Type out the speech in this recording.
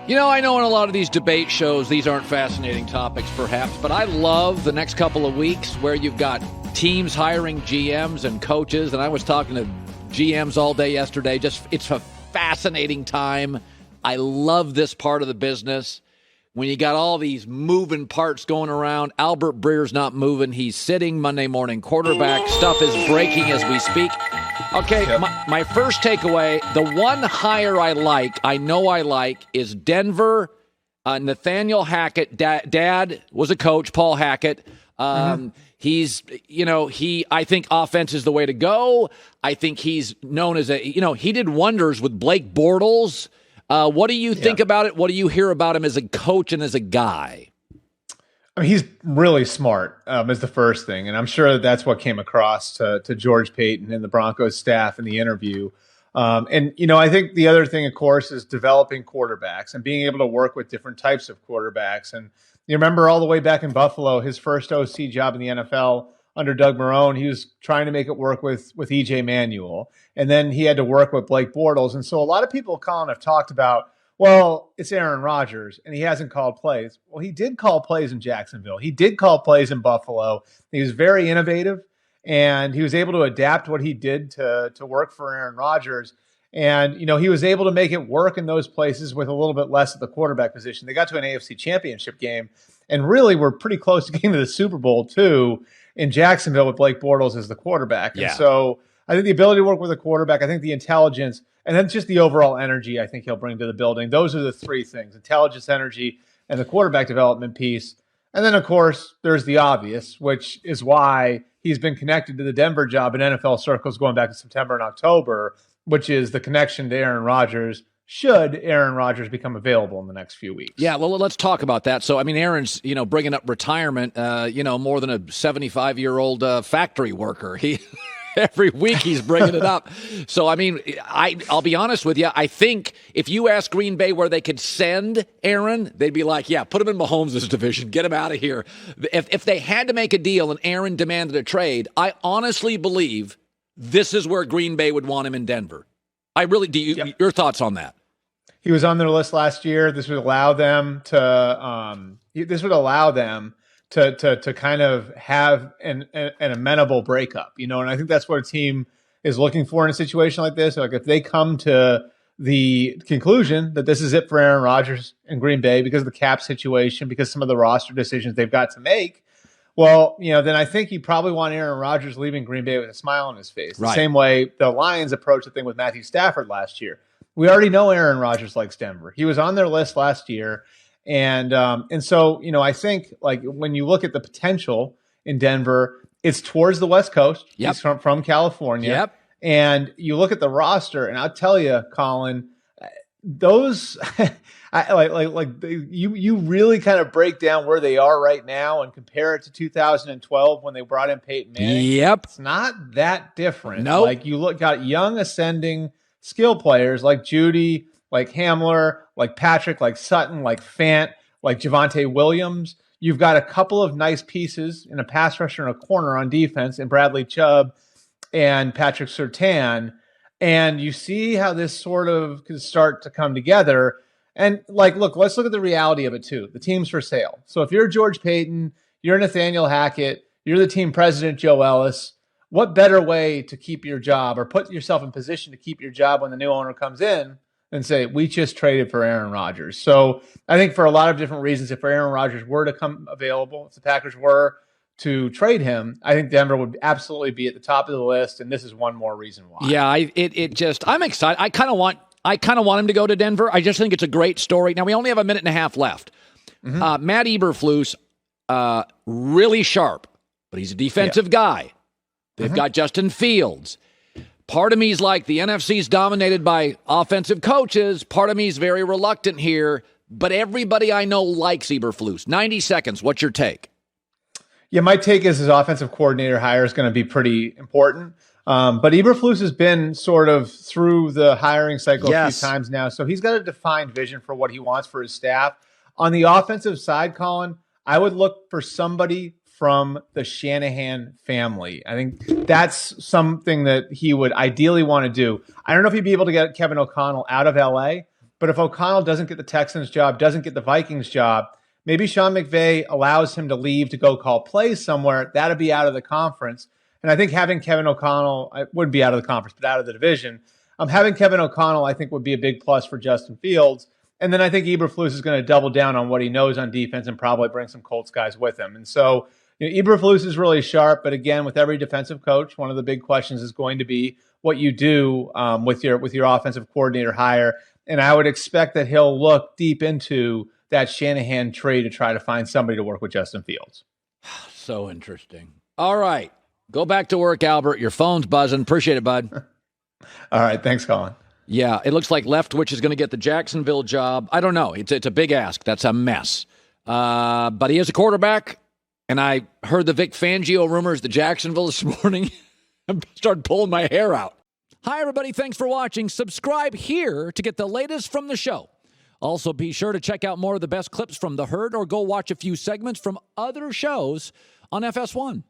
I know in a lot of these debate shows, these aren't fascinating topics, perhaps, but I love the next couple of weeks where you've got teams hiring GMs and coaches, and I was talking to GMs all day yesterday. It's a fascinating time. I love this part of the business. When you got all these moving parts going around, Albert Breer's not moving. He's sitting. Monday morning quarterback. Stuff is breaking as we speak. Okay, yep. My first takeaway, the one hire I like, is Denver. Nathaniel Hackett, dad was a coach, Paul Hackett. He's, I think offense is the way to go. I think he's known as he did wonders with Blake Bortles. What do you think about it? What do you hear about him as a coach and as a guy? I mean, he's really smart, is the first thing. And I'm sure that's what came across to George Paton and the Broncos staff in the interview. I think the other thing, of course, is developing quarterbacks and being able to work with different types of quarterbacks. And you remember all the way back in Buffalo, his first OC job in the NFL under Doug Marrone, he was trying to make it work with E.J. Manuel. And then he had to work with Blake Bortles. And so a lot of people, Colin, have talked about, well, it's Aaron Rodgers, and he hasn't called plays. Well, he did call plays in Jacksonville. He did call plays in Buffalo. He was very innovative, and he was able to adapt what he did to work for Aaron Rodgers. And, he was able to make it work in those places with a little bit less at the quarterback position. They got to an AFC championship game and really were pretty close to getting to the Super Bowl, too, in Jacksonville with Blake Bortles as the quarterback. Yeah. And so I think the ability to work with a quarterback, I think the intelligence, and then just the overall energy I think he'll bring to the building. Those are the three things: intelligence, energy, and the quarterback development piece. And then, of course, there's the obvious, which is why he's been connected to the Denver job in NFL circles going back to September and October, which is the connection to Aaron Rodgers, should Aaron Rodgers become available in the next few weeks. Yeah, well, let's talk about that. So, I mean, Aaron's, bringing up retirement, more than a 75-year-old factory worker. Every week he's bringing it up. So, I mean, I'll be honest with you. I think if you ask Green Bay where they could send Aaron, they'd be like, yeah, put him in Mahomes' division. Get him out of here. If they had to make a deal and Aaron demanded a trade, I honestly believe this is where Green Bay would want him in Denver. I really do. Your thoughts on that? He was on their list last year. This would allow them to kind of have an amenable breakup, and I think that's what a team is looking for in a situation like this. Like if they come to the conclusion that this is it for Aaron Rodgers in Green Bay because of the cap situation, because some of the roster decisions they've got to make, well, then I think you probably want Aaron Rodgers leaving Green Bay with a smile on his face. Right. The same way the Lions approached the thing with Matthew Stafford last year. We already know Aaron Rodgers likes Denver. He was on their list last year. And so, I think like when you look at the potential in Denver, it's towards the West Coast. Yep. He's from California. Yep. And you look at the roster, and I'll tell you, Colin, those you really kind of break down where they are right now and compare it to 2012 when they brought in Peyton Manning. Yep. It's not that different. No. Like got young ascending skill players like Judy, like Hamler, like Patrick, like Sutton, like Fant, like Javonte Williams. You've got a couple of nice pieces in a pass rusher and a corner on defense in Bradley Chubb and Patrick Surtain. And you see how this sort of can start to come together. And look, let's look at the reality of it too. The team's for sale. So if you're George Paton, you're Nathaniel Hackett, you're the team president, Joe Ellis, what better way to keep your job or put yourself in position to keep your job when the new owner comes in and say, we just traded for Aaron Rodgers. So I think for a lot of different reasons, if Aaron Rodgers were to come available, if the Packers were to trade him, I think Denver would absolutely be at the top of the list. And this is one more reason why. Yeah, I'm excited. I kind of want him to go to Denver. I just think it's a great story. Now we only have a minute and a half left. Mm-hmm. Matt Eberflus, really sharp, but he's a defensive guy. They've got Justin Fields. Part of me is like the NFC's dominated by offensive coaches. Part of me is very reluctant here, but everybody I know likes Eberflus. 90 seconds. What's your take? Yeah, my take is his offensive coordinator hire is going to be pretty important. But Eberflus has been sort of through the hiring cycle a few times now, so he's got a defined vision for what he wants for his staff. On the offensive side, Colin, I would look for somebody from the Shanahan family. I think that's something that he would ideally want to do. I don't know if he'd be able to get Kevin O'Connell out of LA, But if O'Connell doesn't get the Texans job, doesn't get the Vikings job, maybe Sean McVay allows him to leave to go call plays somewhere. That'd be out of the conference. And I think having Kevin O'Connell, I wouldn't be out of the conference, but out of the division. Having Kevin O'Connell, I think, would be a big plus for Justin Fields. And then I think Eberflus is going to double down on what he knows on defense and probably bring some Colts guys with him. And so Eberflus is really sharp. But again, with every defensive coach, one of the big questions is going to be what you do with your offensive coordinator hire. And I would expect that he'll look deep into that Shanahan tree to try to find somebody to work with Justin Fields. So interesting. All right. Go back to work, Albert. Your phone's buzzing. Appreciate it, bud. All right. Thanks, Colin. Yeah, it looks like Leftwich is going to get the Jacksonville job. I don't know. It's a big ask. That's a mess. But he is a quarterback, and I heard the Vic Fangio rumors to Jacksonville this morning. I started pulling my hair out. Hi, everybody. Thanks for watching. Subscribe here to get the latest from the show. Also, be sure to check out more of the best clips from The Herd or go watch a few segments from other shows on FS1.